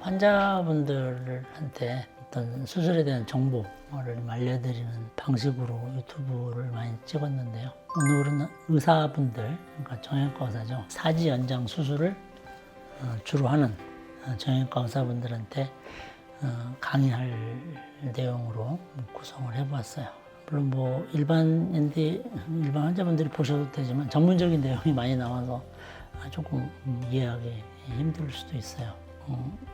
환자분들한테 어떤 수술에 대한 정보를 알려드리는 방식으로 유튜브를 많이 찍었는데요. 오늘은 의사분들, 그러니까 정형외과 의사죠. 사지 연장 수술을 주로 하는 정형외과 의사분들한테 강의할 내용으로 구성을 해보았어요. 물론 뭐 일반 환자분들이 보셔도 되지만 전문적인 내용이 많이 나와서 조금 이해하기 힘들 수도 있어요.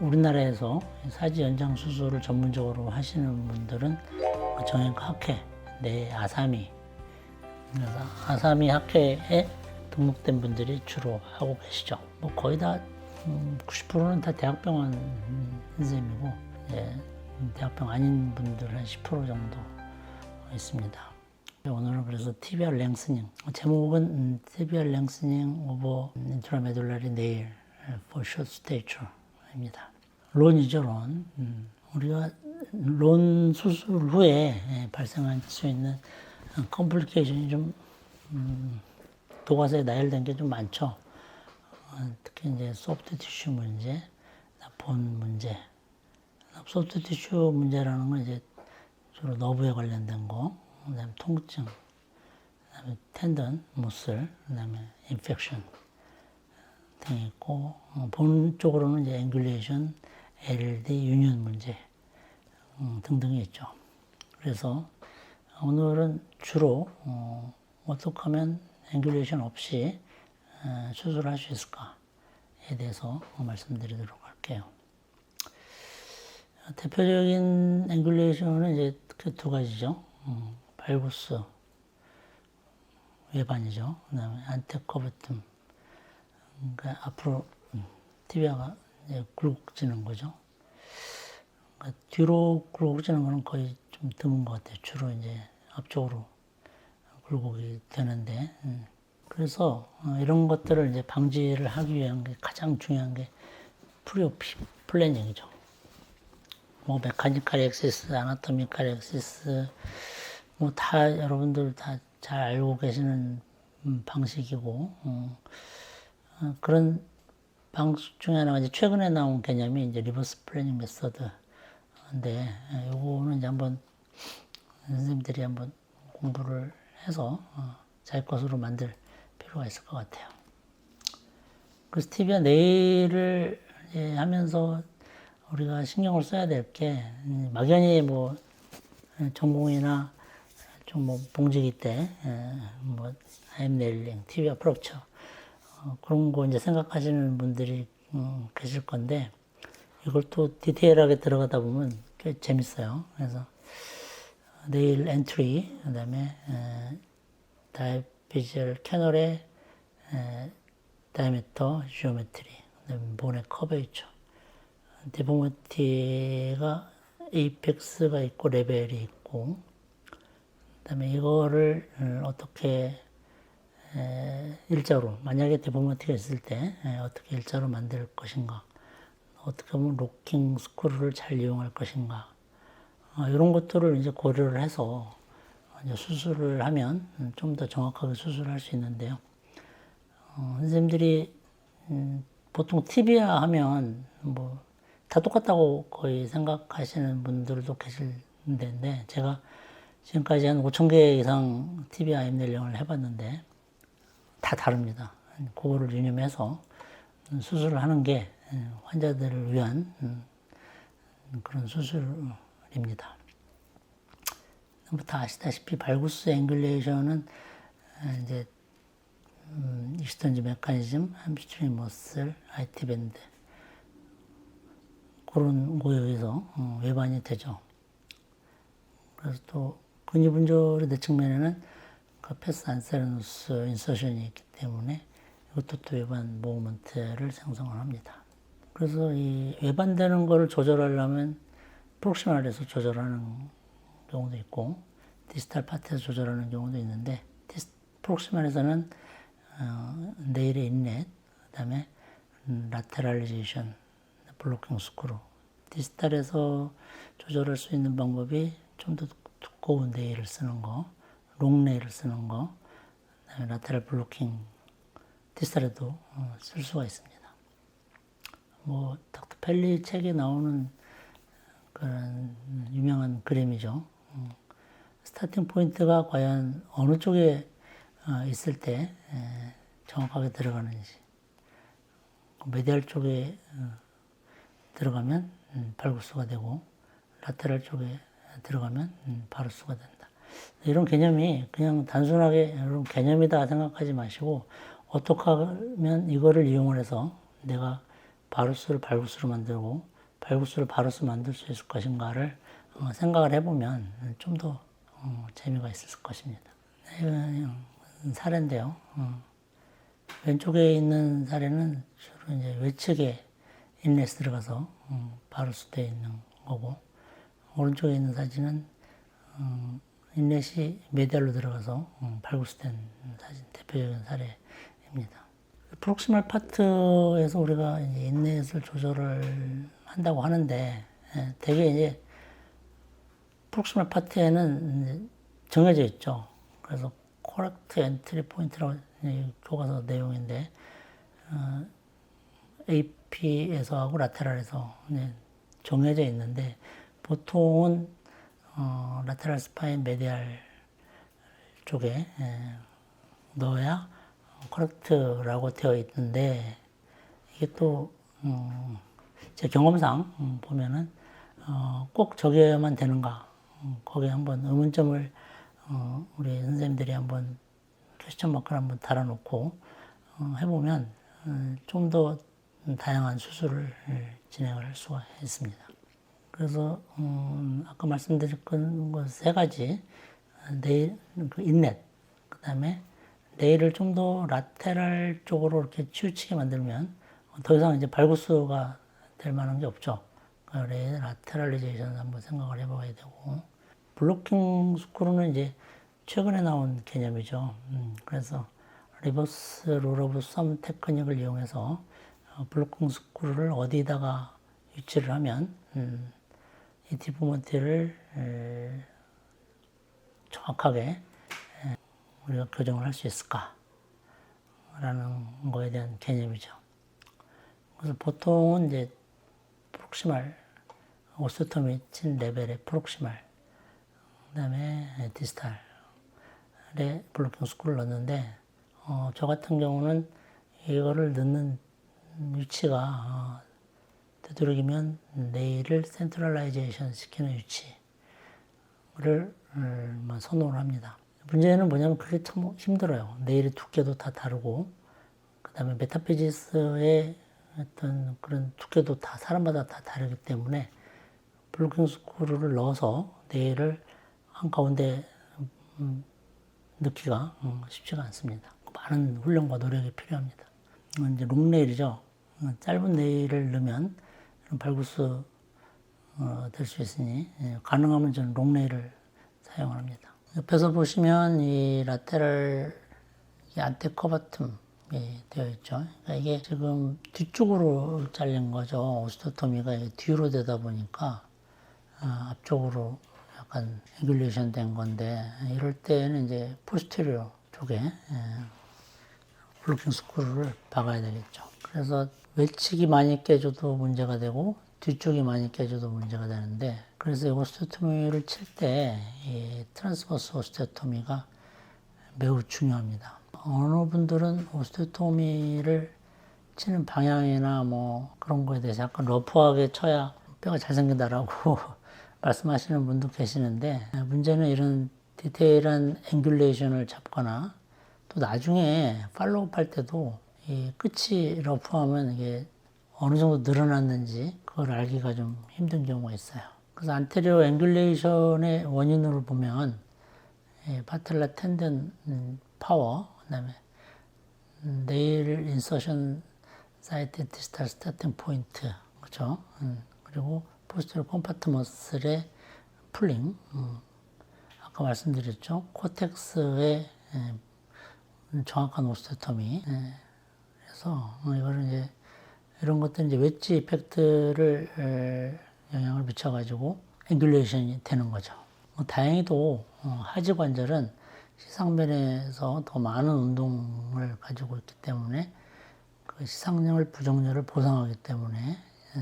우리나라에서 사지 연장 수술을 전문적으로 하시는 분들은 정형외과 학회 내 아사미, 그래서 아사미 학회에 등록된 분들이 주로 하고 계시죠. 뭐 거의 다 90%는 다 대학병원 선생님이고, 대학병 아닌 분들 한 10% 정도 있습니다. 오늘은 그래서 TBR 랭스닝, 제목은 TBR 랭스닝 오버 인트라메듈라리 네일 for short stature입니다. 론이죠, 론. 우리가 론 수술 후에 발생할 수 있는 컴플리케이션이 좀 교과서에 나열된 게 좀 많죠. 특히 이제 소프트 티슈 문제, 본 문제. 소프트 티슈 문제라는 건 이제 주로 너브에 관련된 거, 그다음에 통증, 그다음에 텐던, 무슬, 그다음에 인펙션 등이 있고, 본 쪽으로는 이제 앵귤레이션, LD, 유니온 문제 등등이 있죠. 그래서 오늘은 주로 어떻게 하면 앵귤레이션 없이 수술할 수 있을까에 대해서 말씀드리도록 할게요. 대표적인 앵귤레이션은 이제 그 두 가지죠. 발구스 외반이죠. 그다음에 안테커버툼, 그러니까 앞으로 티비아가 이제 굴곡지는 거죠. 그러니까 뒤로 굴곡지는 거는 거의 좀 드문 것 같아요. 주로 이제 앞쪽으로 굴곡이 되는데, 그래서 이런 것들을 이제 방지를 하기 위한 게 가장 중요한 게 프리오피 플래닝이죠. 뭐 메카니컬 액시스, 아나토미컬 액시스, 뭐 다 여러분들 다 잘 알고 계시는 방식이고, 그런 방식 중에 하나가 이제 최근에 나온 개념이 이제 리버스 플래닝 메서드인데, 요거는 이제 한번 선생님들이 한번 공부를 해서 자기 것으로 만들 필요가 있을 것 같아요. 그래서 티비아 네일을 하면서 우리가 신경을 써야 될 게, 막연히 뭐 전공이나 좀 뭐 봉지기 때 뭐 아임 네일링, 티비아 프럭처 그런 거 이제 생각하시는 분들이 계실 건데, 이걸 또 디테일하게 들어가다 보면 꽤 재밌어요. 그래서 네일 엔트리, 그다음에 다이비젤 캐널의 다이미터 지오메트리, 그다음에 본의 커베이처, 디포머티가 에이펙스가 있고 레벨이 있고, 그다음에 이거를 어떻게 일자로, 만약에 디포머티가 있을 때 어떻게 일자로 만들 것인가, 어떻게 하면 로킹 스크루를 잘 이용할 것인가, 이런 것들을 이제 고려를 해서 이제 수술을 하면 좀 더 정확하게 수술할 수 있는데요. 선생님들이 보통 티비아 하면 뭐 다 똑같다고 거의 생각하시는 분들도 계실텐데, 제가 지금까지 한 5,000개 이상 티비아 아임넬링을 해봤는데 다 다릅니다. 그거를 유념해서 수술을 하는 게 환자들을 위한 그런 수술입니다. 다 아시다시피 발구스 앵귤레이션은 이제 익스턴지 메커니즘, 함스트링 머슬, IT 밴드 그런 거에 의해서 외반이 되죠. 그래서 또 근위분절의 내 측면에는 그 패스 안세르누스 인서션이 있기 때문에 이것도 또 외반 모브먼트를 생성을 합니다. 그래서 이 외반되는 거를 조절하려면 프록시말에서 조절하는 경우도 있고, 디스탈 파트에서 조절하는 경우도 있는데, 프록시말에서는 네일의 인렛, 그 다음에 라테랄리제이션, 블로킹 스크루, 디스탈에서 조절할 수 있는 방법이 좀 더 두꺼운 네일을 쓰는 거, 롱 네일을 쓰는 거, 그다음에 라테랄 블로킹, 디스탈에도 쓸 수가 있습니다. 뭐 닥터 펠리 책에 나오는 그런 유명한 그림이죠. 스타팅 포인트가 과연 어느 쪽에 있을 때 정확하게 들어가는지. 메디알 쪽에 들어가면 발구수가 되고 라테랄 쪽에 들어가면 바루수가 된다. 이런 개념이 그냥 단순하게 이런 개념이다 생각하지 마시고 어떻게 하면 이거를 이용을 해서 내가 바루스를 발구스로 만들고 발구스를 바루스 만들 수 있을 것인가를 생각을 해보면 좀 더 재미가 있을 것입니다. 이건 사례인데요. 왼쪽에 있는 사례는 주로 이제 외측에 인렛이 들어가서 바루스 되어 있는 거고 오른쪽에 있는 사진은 인렛이 메디알로 들어가서 발구스된 사진 대표적인 사례입니다. 프록시멀 파트에서 우리가 이제 인렛을 조절을 한다고 하는데 대개 이제 프록시멀 파트에는 정해져 있죠. 그래서 correct entry point라고 교과서 내용인데 AP에서 하고 라테랄에서 정해져 있는데 보통은 라테랄 스파인 메디알 쪽에 넣어야 커렉트라고 되어 있는데 이게 또 제 경험상 보면은 꼭 적여야만 되는가 거기에 한번 의문점을 우리 선생님들이 한번 퀘스천 마크를 한번 달아놓고 해보면 좀 더 다양한 수술을 진행을 할 수가 있습니다. 그래서 아까 말씀드린 것 세 가지 네일, 그 인렛, 그 다음에 네일을 좀 더 라테랄 쪽으로 이렇게 치우치게 만들면 더 이상 이제 발구스가 될 만한 게 없죠. 그래 라테랄리제이션 한번 생각을 해봐야 되고 블로킹 스크루는 이제 최근에 나온 개념이죠. 그래서 리버스 롤 오브 썸 테크닉을 이용해서 블로킹 스크루를 어디다가 위치를 하면 이 디포먼티를 정확하게 우리가 교정을 할 수 있을까라는 거에 대한 개념이죠. 그래서 보통은 이제 프록시말 오스토미 친 레벨의 프록시말 그다음에 디스탈에 블로킹 스크루를 넣는데 저 같은 경우는 이거를 넣는 위치가 되도록이면 네일을 센트럴라이제이션 시키는 위치를 선호를 합니다. 문제는 뭐냐면 그게 참 힘들어요. 네일의 두께도 다 다르고 그 다음에 메타피지스의 어떤 그런 두께도 다 사람마다 다 다르기 때문에 블로킹 스크루를 넣어서 네일을 한가운데 넣기가 쉽지가 않습니다. 많은 훈련과 노력이 필요합니다. 이제 롱네일이죠. 짧은 네일을 넣으면 발구스 될 수 있으니 가능하면 저는 롱네일을 사용합니다. 옆에서 보시면 이 라테랄 안테커바툼이 되어 있죠. 그러니까 이게 지금 뒤쪽으로 잘린 거죠. 오스토토미가 뒤로 되다 보니까 앞쪽으로 약간 앵귤레이션 된 건데 이럴 때는 이제 포스테리어 쪽에 블로킹 스크루를 박아야 되겠죠. 그래서 외측이 많이 깨져도 문제가 되고 뒤쪽이 많이 깨져도 문제가 되는데 그래서 이 오스테토미를 칠 때 이 트랜스버스 오스테토미가 매우 중요합니다. 어느 분들은 오스테토미를 치는 방향이나 뭐 그런 거에 대해서 약간 러프하게 쳐야 뼈가 잘 생긴다라고 말씀하시는 분도 계시는데 문제는 이런 디테일한 앵귤레이션을 잡거나 또 나중에 팔로우업 할 때도 이 끝이 러프하면 이게 어느 정도 늘어났는지 그걸 알기가 좀 힘든 경우가 있어요. 그래서 안테리어 앵귤레이션의 원인으로 보면 파텔라 텐든 파워, 그다음에 네일 인서션 사이트 디스탈 스타팅 포인트, 그렇죠? 그리고 포스테리어 컴파트먼스의 풀링, 아까 말씀드렸죠? 코텍스의 정확한 오스테토미. 그래서 이거를 이제 이런 것들 이제 웨지 이펙트를 영향을 미쳐가지고 앵귤레이션이 되는 거죠. 다행히도 하지 관절은 시상면에서 더 많은 운동을 가지고 있기 때문에 그 그 시상률, 부정률을 보상하기 때문에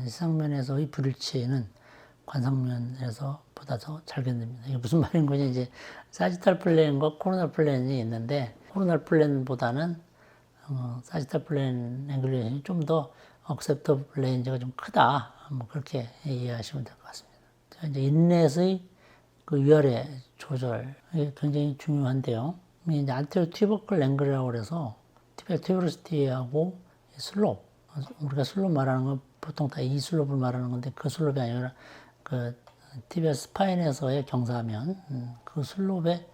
시상면에서의 불일치는 관상면에서 보다 더 잘 견딥니다. 이게 무슨 말인 거지? 이제 사지탈 플레인과 코로날 플레인이 있는데 코로날 플레인보다는 사지탈 플레인 앵글레이션이 좀 더 억셉터블 레인지가 좀 크다. 뭐 그렇게 이해하시면 될 것 같습니다. 자, 이제 인렛의 그 위아래 조절 이게 굉장히 중요한데요. 이제 안테리어 튜버클 앵글이라고 그래서 튜버러시티하고 슬롭 우리가 슬롭 말하는 건 보통 다 이 슬롭을 말하는 건데 그 슬롭이 아니라 그 티비아 스파인에서의 경사면 그 슬롭의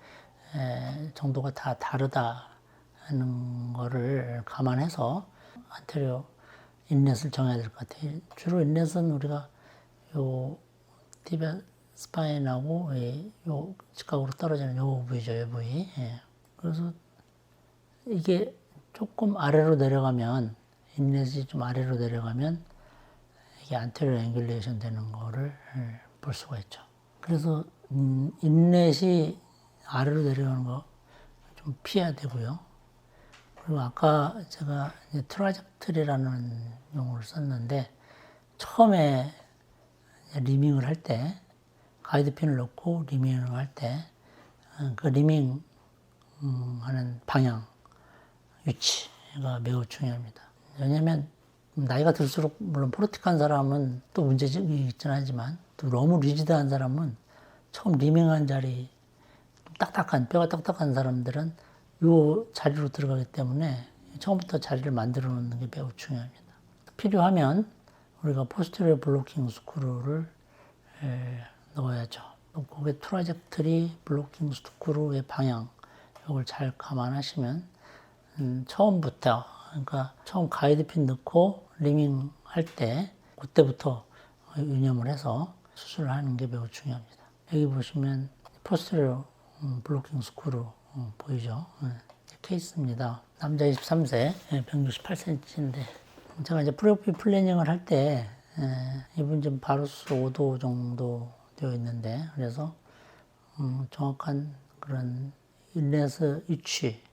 정도가 다 다르다는 거를 감안해서 안테리어 인렛을 정해야 될 것 같아요. 주로 인렛은 우리가 요 티비아 스파인하고 요 직각으로 떨어지는 요 부위죠, 요 부위. 그래서 이게 조금 아래로 내려가면 인렛이 좀 아래로 내려가면 이게 안테리어 앵귤레이션 되는 거를 볼 수가 있죠. 그래서 인렛이 아래로 내려가는 거 좀 피해야 되고요. 그리고 아까 제가 트라젝트리라는 용어를 썼는데 처음에 리밍을 할 때 가이드핀을 넣고 리밍을 할 때 그 리밍 하는 방향, 위치가 매우 중요합니다. 왜냐하면 나이가 들수록 물론 포르틱한 사람은 또 문제점이 있긴 하지만 또 너무 리지드한 사람은 처음 리밍한 자리 딱딱한 뼈가 딱딱한 사람들은 이 자리로 들어가기 때문에 처음부터 자리를 만들어 놓는 게 매우 중요합니다. 필요하면 우리가 포스테리어 블로킹 스크루를 넣어야죠. 거기에 트라젝터리 블로킹 스크루의 방향 이걸 잘 감안하시면 처음부터 그러니까 처음 가이드핀 넣고 리밍 할 때 그때부터 유념을 해서 수술을 하는 게 매우 중요합니다. 여기 보시면 포스테리어 블로킹 스크루 보이죠? 케이스입니다. 남자 23세, 168cm인데 제가 이제 프리오피 플래닝을 할 때 이분 지금 바루스 5도 정도 되어 있는데 그래서 정확한 그런 인렛의 위치,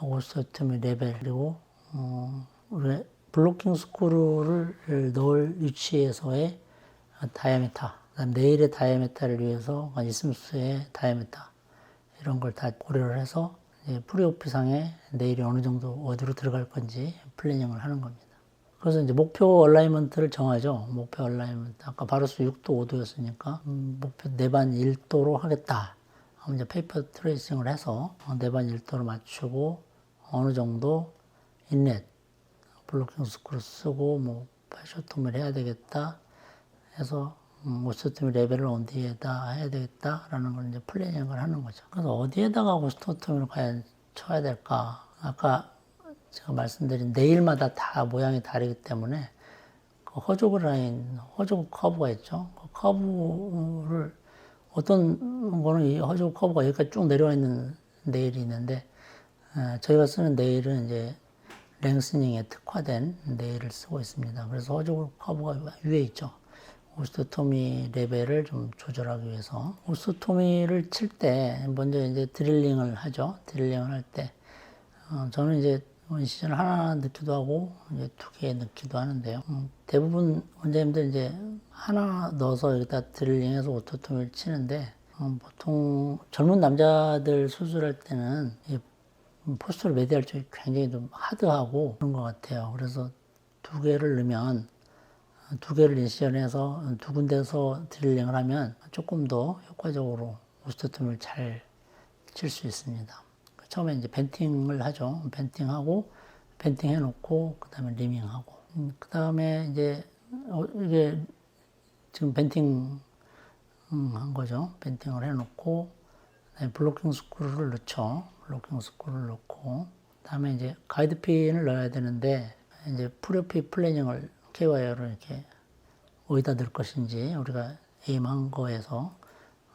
오스토토미 레벨 그리고 우리 블로킹 스크루를 넣을 위치에서의 다이아미터, 그다음 네일의 다이아미터를 위해서 이스무스의 다이아미터 이런 걸 다 고려를 해서 프리오피상에 네일이 어느 정도 어디로 들어갈 건지 플래닝을 하는 겁니다. 그래서 이제 목표 얼라이먼트를 정하죠. 목표 얼라이먼트. 아까 바루스 6도, 5도였으니까 목표 내반 1도로 하겠다. 이제 페이퍼 트레이싱을 해서 내반 1도로 맞추고 어느 정도 인렛, 블로킹 스크루 쓰고 뭐 파이쇼톰을 해야 되겠다 해서 오스토토미 레벨을 어디에다 해야 되겠다라는 걸 이제 플래닝을 하는 거죠. 그래서 어디에다가 오스토토미를 과연 쳐야 될까? 아까 제가 말씀드린 네일마다 다 모양이 다르기 때문에 그 허조그 라인, 허조그 커브가 있죠. 그 커브를 어떤 거는 이 허조그 커브가 여기까지 쭉 내려와 있는 네일이 있는데 저희가 쓰는 네일은 이제 랭스닝에 특화된 네일을 쓰고 있습니다. 그래서 허조그 커브가 위에 있죠. 오스토토미 레벨을 좀 조절하기 위해서 오스토토미를 칠 때 먼저 이제 드릴링을 하죠. 드릴링을 할 때 저는 이제 원시전을 하나 넣기도 하고 이제 2개 넣기도 하는데요. 대부분 원장님들 이제 하나 넣어서 여기다 드릴링해서 오스토토미를 치는데 보통 젊은 남자들 수술할 때는 포스터를 매디할 쪽이 굉장히 좀 하드하고 그런 것 같아요. 그래서 2개를 넣으면 2개를 인시전해서 2군데서 드릴링을 하면 조금 더 효과적으로 오스토토미를 잘 칠 수 있습니다. 처음에 이제 벤팅을 하죠. 벤팅하고, 벤팅 해놓고, 그 다음에 리밍하고. 그 다음에 이제, 이게 지금 벤팅 한 거죠. 벤팅을 해놓고, 블로킹 스크루를 넣죠. 블로킹 스크루를 넣고, 그 다음에 이제 가이드핀을 넣어야 되는데, 이제 프리오피 플래닝을 K와이어로 이렇게 어디다 넣을 것인지 우리가 에임한 거에서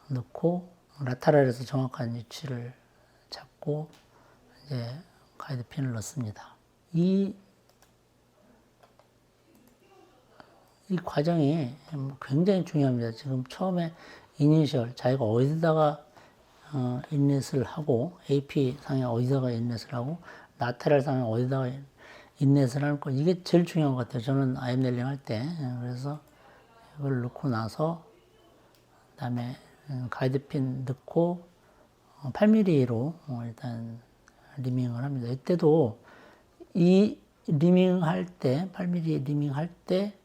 넣고, 라타랄에서 정확한 위치를 잡고, 이제 가이드핀을 넣습니다. 이 과정이 굉장히 중요합니다. 지금 처음에 이니셜, 자기가 어디다가 인렛을 하고, AP 상에 어디다가 인렛을 하고, 라테랄 상에 어디다가 인넷을 할 거. 이게 제일 중요한 것 같아요. 저는 IM 넬링 할 때. 그래서 이걸 넣고 나서 그다음에 가이드핀 넣고 8mm로 일단 리밍을 합니다. 이때도 이 리밍 할 때, 8mm 리밍 할 때,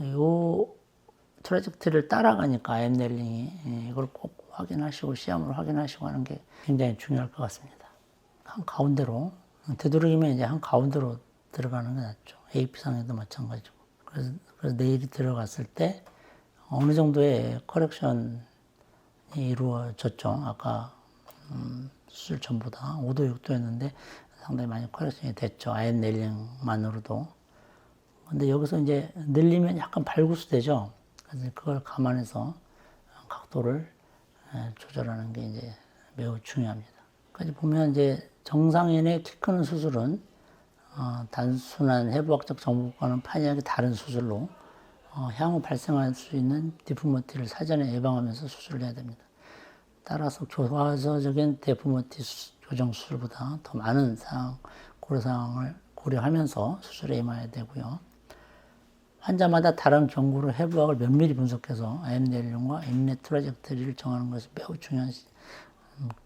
요 트라젝트리를 따라가니까 IM 넬링이 이걸 꼭 확인하시고 시험으로 확인하시고 하는 게 굉장히 중요할 것 같습니다. 한 가운데로, 되도록이면 이제 한 가운데로 들어가는 게 낫죠. AP상에도 마찬가지고. 그래서 네일이 들어갔을 때 어느 정도의 커렉션이 이루어졌죠. 아까 수술 전보다 5도, 6도였는데 상당히 많이 커렉션이 됐죠. IM 넬링만으로도. 근데 여기서 이제 늘리면 약간 발구수 되죠. 그래서 그걸 감안해서 각도를 조절하는 게 이제 매우 중요합니다. 그까지 보면 이제 정상인의 키 크는 수술은 단순한 해부학적 정보과는 판이하게 다른 수술로 향후 발생할 수 있는 디포머티를 사전에 예방하면서 수술을 해야 됩니다. 따라서 교과서적인 데포머티 교정 수술보다 더 많은 고려사항을 고려하면서 수술에 임해야 되고요. 환자마다 다른 경구로 해부학을 면밀히 분석해서 IM 넬링과 인넷 트라젝터리를 정하는 것이 매우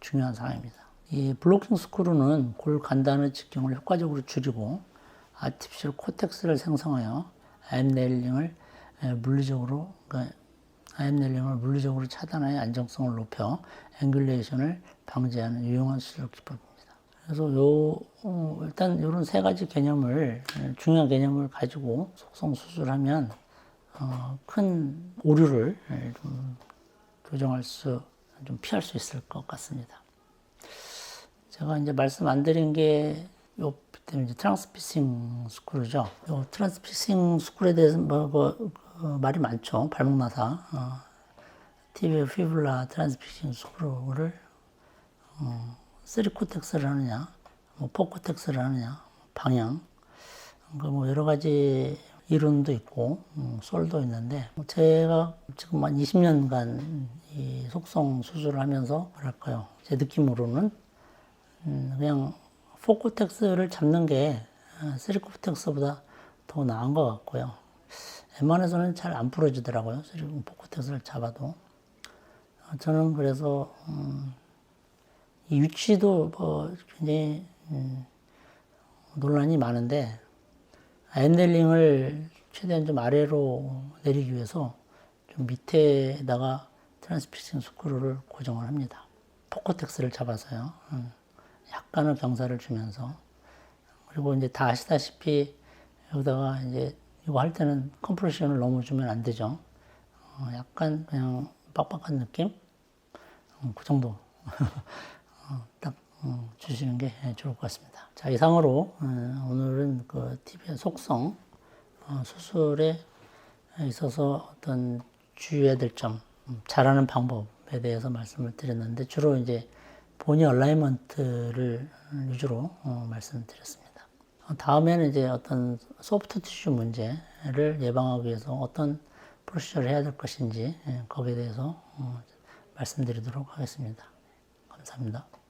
중요한 사항입니다. 이 블로킹 스크루는 골 간단의 직경을 효과적으로 줄이고 아티피셜 코텍스를 생성하여 IM 넬링을 물리적으로 차단하여 안정성을 높여 앵귤레이션을 방지하는 유용한 수술 기법입니다. 그래서 일단 이런 세 가지 개념을, 중요한 개념을 가지고 속성 수술하면 큰 오류를 좀 좀 피할 수 있을 것 같습니다. 제가 이제 말씀 안 드린 게 요 이제 트랜스피싱 스크루죠. 요 트랜스피싱 스크루에 대해서 말이 많죠. 발목나사, 티비어 피블라 트랜스피싱 스크루를 3코텍스를 하느냐, 포코텍스를 하느냐, 방향, 여러 가지 이론도 있고, 썰도 있는데, 제가 지금 한 20년간 이 속성 수술을 하면서, 제 느낌으로는, 그냥 포코텍스를 잡는 게 3코텍스보다 더 나은 것 같고요. 웬만해서는 잘 안 부러지더라고요. 포코텍스를 잡아도. 저는 그래서, 이 위치도 굉장히 논란이 많은데 IM 넬링을 최대한 좀 아래로 내리기 위해서 좀 밑에다가 트랜스피싱 스크루를 고정을 합니다. 포코텍스를 잡아서요. 약간의 경사를 주면서. 그리고 이제 다 아시다시피 여기다가 이제 이거 할 때는 컴프레션을 너무 주면 안 되죠. 약간 그냥 빡빡한 느낌? 그 정도. 딱 주시는 게 좋을 것 같습니다. 자, 이상으로 오늘은 그 TB의 속성 수술에 있어서 어떤 주의해야 될 점, 잘하는 방법에 대해서 말씀을 드렸는데 주로 이제 보니 얼라이먼트를 위주로 말씀드렸습니다. 다음에는 이제 어떤 소프트 티슈 문제를 예방하기 위해서 어떤 프로시저를 해야 될 것인지 거기에 대해서 말씀드리도록 하겠습니다. 감사합니다.